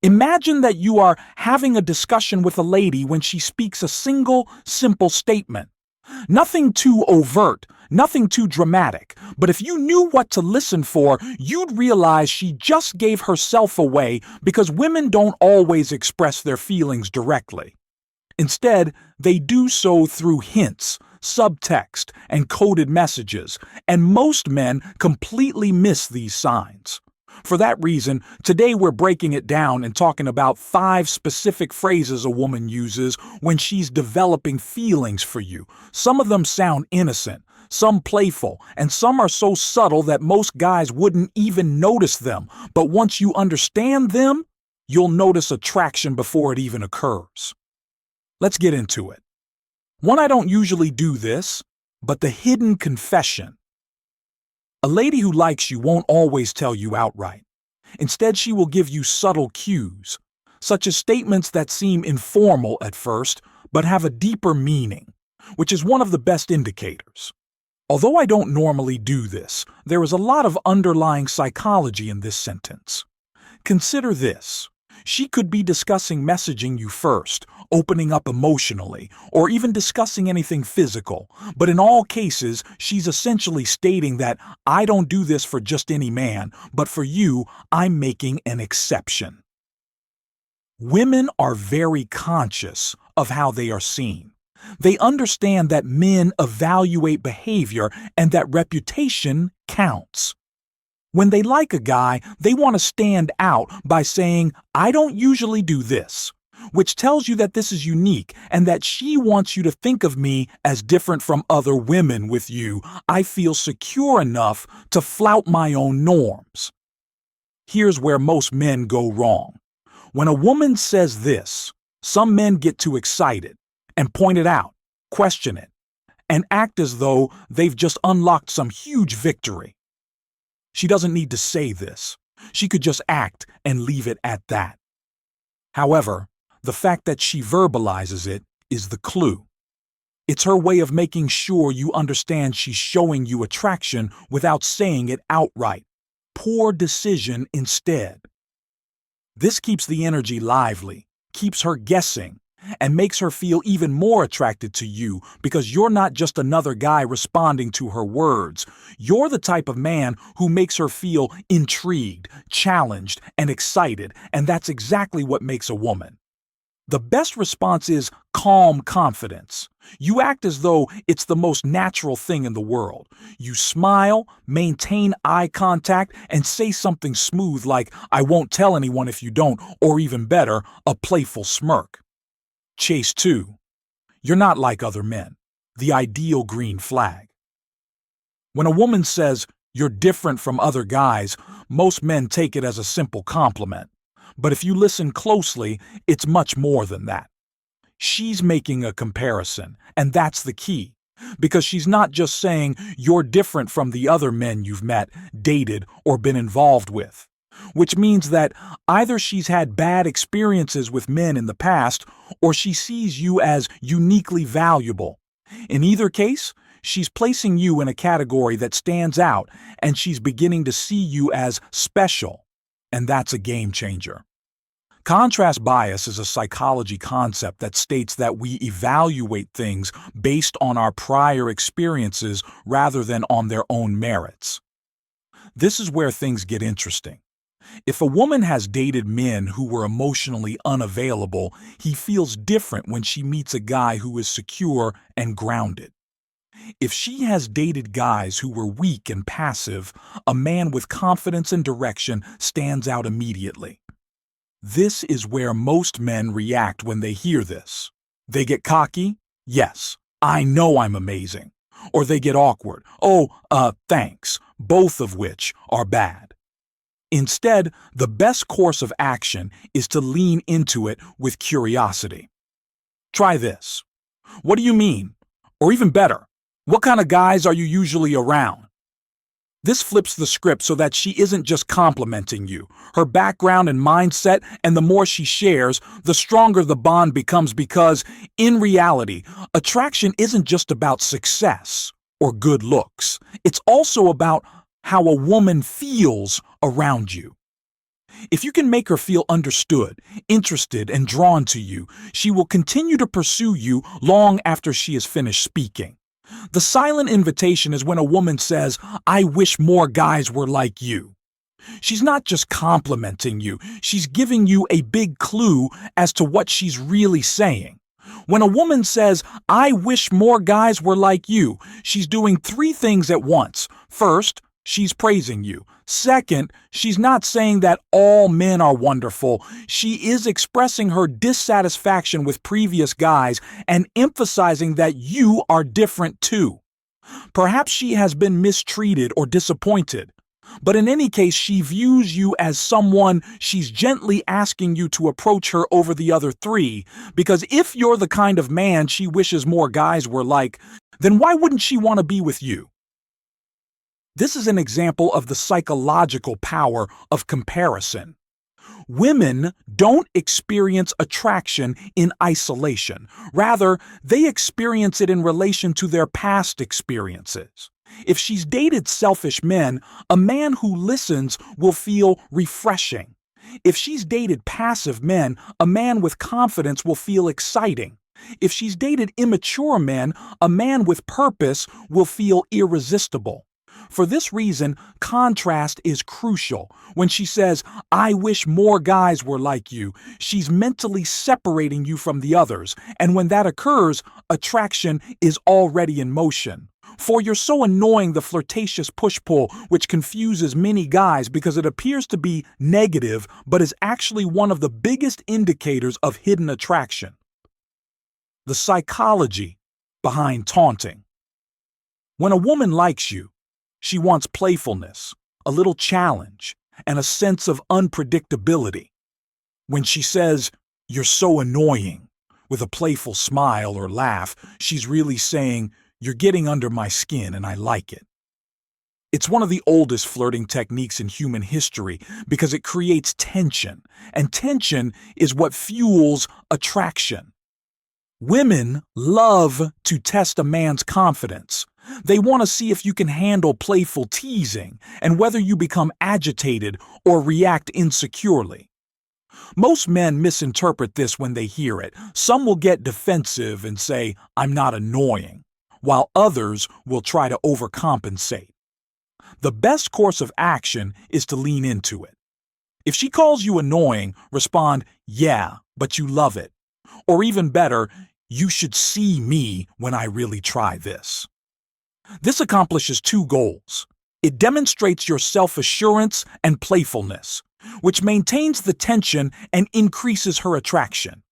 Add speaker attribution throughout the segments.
Speaker 1: Imagine that you are having a discussion with a lady when she speaks a single, simple statement. Nothing too overt, nothing too dramatic, but if you knew what to listen for, you'd realize she just gave herself away because women don't always express their feelings directly. Instead, they do so through hints, subtext, and coded messages, and most men completely miss these signs. For that reason, today we're breaking it down and talking about 5 specific phrases a woman uses when she's developing feelings for you. Some of them sound innocent, some playful, and some are so subtle that most guys wouldn't even notice them. But once you understand them, you'll notice attraction before it even occurs. Let's get into it. One, I don't usually do this, but the hidden confession. A lady who likes you won't always tell you outright. Instead, she will give you subtle cues, such as statements that seem informal at first, but have a deeper meaning, which is one of the best indicators. Although I don't normally do this, there is a lot of underlying psychology in this sentence. Consider this. She could be discussing messaging you first, opening up emotionally, or even discussing anything physical. But in all cases, she's essentially stating that I don't do this for just any man, but for you, I'm making an exception. Women are very conscious of how they are seen. They understand that men evaluate behavior and that reputation counts. When they like a guy, they want to stand out by saying, I don't usually do this, which tells you that this is unique and that she wants you to think of me as different from other women with you. I feel secure enough to flout my own norms. Here's where most men go wrong. When a woman says this, some men get too excited and point it out, question it, and act as though they've just unlocked some huge victory. She doesn't need to say this. She could just act and leave it at that. However, the fact that she verbalizes it is the clue. It's her way of making sure you understand she's showing you attraction without saying it outright. Poor decision instead. This keeps the energy lively, keeps her guessing, and makes her feel even more attracted to you because you're not just another guy responding to her words. You're the type of man who makes her feel intrigued, challenged, and excited, and that's exactly what makes a woman. The best response is calm confidence. You act as though it's the most natural thing in the world. You smile, maintain eye contact, and say something smooth like, I won't tell anyone if you don't, or even better, a playful smirk. Chase 2. You're not like other men. The ideal green flag. When a woman says, you're different from other guys, most men take it as a simple compliment. But if you listen closely, it's much more than that. She's making a comparison, and that's the key. Because she's not just saying you're different from the other men you've met, dated, or been involved with. Which means that either she's had bad experiences with men in the past, or she sees you as uniquely valuable. In either case, she's placing you in a category that stands out, and she's beginning to see you as special. And that's a game changer. Contrast bias is a psychology concept that states that we evaluate things based on our prior experiences rather than on their own merits. This is where things get interesting. If a woman has dated men who were emotionally unavailable, he feels different when she meets a guy who is secure and grounded. If she has dated guys who were weak and passive, a man with confidence and direction stands out immediately. This is where most men react when they hear this. They get cocky, yes, I know I'm amazing. Or they get awkward, thanks, both of which are bad. Instead, the best course of action is to lean into it with curiosity. Try this. What do you mean? Or even better, what kind of guys are you usually around? This flips the script so that she isn't just complimenting you. Her background and mindset, and the more she shares, the stronger the bond becomes because, in reality, attraction isn't just about success or good looks. It's also about how a woman feels around you. If you can make her feel understood, interested, and drawn to you, she will continue to pursue you long after she is finished speaking. The silent invitation is when a woman says, "I wish more guys were like you." She's not just complimenting you, she's giving you a big clue as to what she's really saying. When a woman says, "I wish more guys were like you," she's doing three things at once. First, she's praising you. Second, she's not saying that all men are wonderful. She is expressing her dissatisfaction with previous guys and emphasizing that you are different too. Perhaps she has been mistreated or disappointed. But in any case, she views you as someone she's gently asking you to approach her over the other three, because if you're the kind of man she wishes more guys were like, then why wouldn't she want to be with you? This is an example of the psychological power of comparison. Women don't experience attraction in isolation. Rather, they experience it in relation to their past experiences. If she's dated selfish men, a man who listens will feel refreshing. If she's dated passive men, a man with confidence will feel exciting. If she's dated immature men, a man with purpose will feel irresistible. For this reason, contrast is crucial. When she says, "I wish more guys were like you," she's mentally separating you from the others, and when that occurs, attraction is already in motion. For you're so annoying, the flirtatious push-pull, which confuses many guys because it appears to be negative but is actually one of the biggest indicators of hidden attraction. The psychology behind taunting. When a woman likes you, she wants playfulness, a little challenge, and a sense of unpredictability. When she says, "You're so annoying," with a playful smile or laugh, she's really saying, "You're getting under my skin and I like it." It's one of the oldest flirting techniques in human history because it creates tension, and tension is what fuels attraction. Women love to test a man's confidence. They want to see if you can handle playful teasing and whether you become agitated or react insecurely. Most men misinterpret this when they hear it. Some will get defensive and say, "I'm not annoying," while others will try to overcompensate. The best course of action is to lean into it. If she calls you annoying, respond, "Yeah, but you love it." Or even better, "You should see me when I really try this." This accomplishes two goals. It demonstrates your self-assurance and playfulness, which maintains the tension and increases her attraction.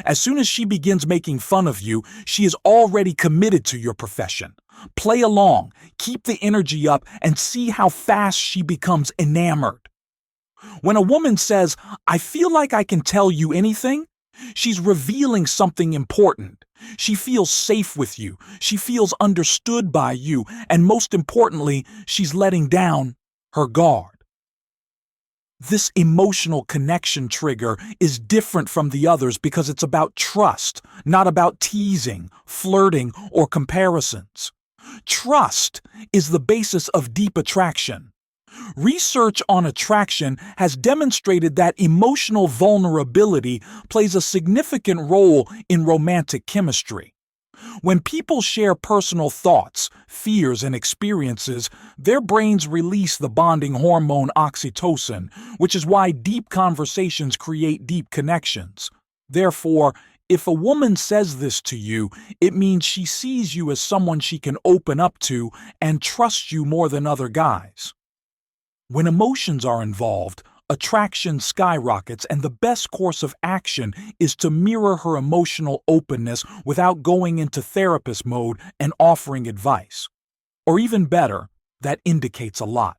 Speaker 1: As soon as she begins making fun of you, she is already committed to your profession. Play along, keep the energy up, and see how fast she becomes enamored. When a woman says, "I feel like I can tell you anything," she's revealing something important. She feels safe with you, she feels understood by you, and most importantly, she's letting down her guard. This emotional connection trigger is different from the others because it's about trust, not about teasing, flirting, or comparisons. Trust is the basis of deep attraction. Research on attraction has demonstrated that emotional vulnerability plays a significant role in romantic chemistry. When people share personal thoughts, fears, and experiences, their brains release the bonding hormone oxytocin, which is why deep conversations create deep connections. Therefore, if a woman says this to you, it means she sees you as someone she can open up to and trust you more than other guys. When emotions are involved, attraction skyrockets, and the best course of action is to mirror her emotional openness without going into therapist mode and offering advice. Or even better, that indicates a lot.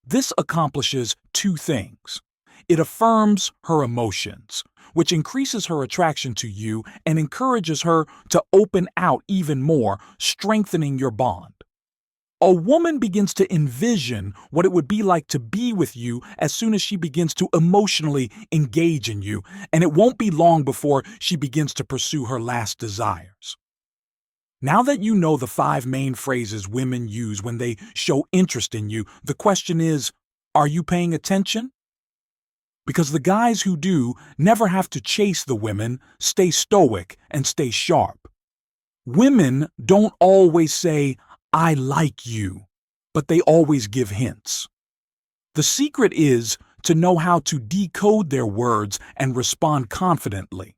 Speaker 1: This accomplishes two things. It affirms her emotions, which increases her attraction to you and encourages her to open out even more, strengthening your bond. A woman begins to envision what it would be like to be with you as soon as she begins to emotionally engage in you, and it won't be long before she begins to pursue her last desires. Now that you know the 5 main phrases women use when they show interest in you, the question is, are you paying attention? because the guys who do never have to chase the women, stay stoic, and stay sharp. Women don't always say, "I like you," but they always give hints. The secret is to know how to decode their words and respond confidently.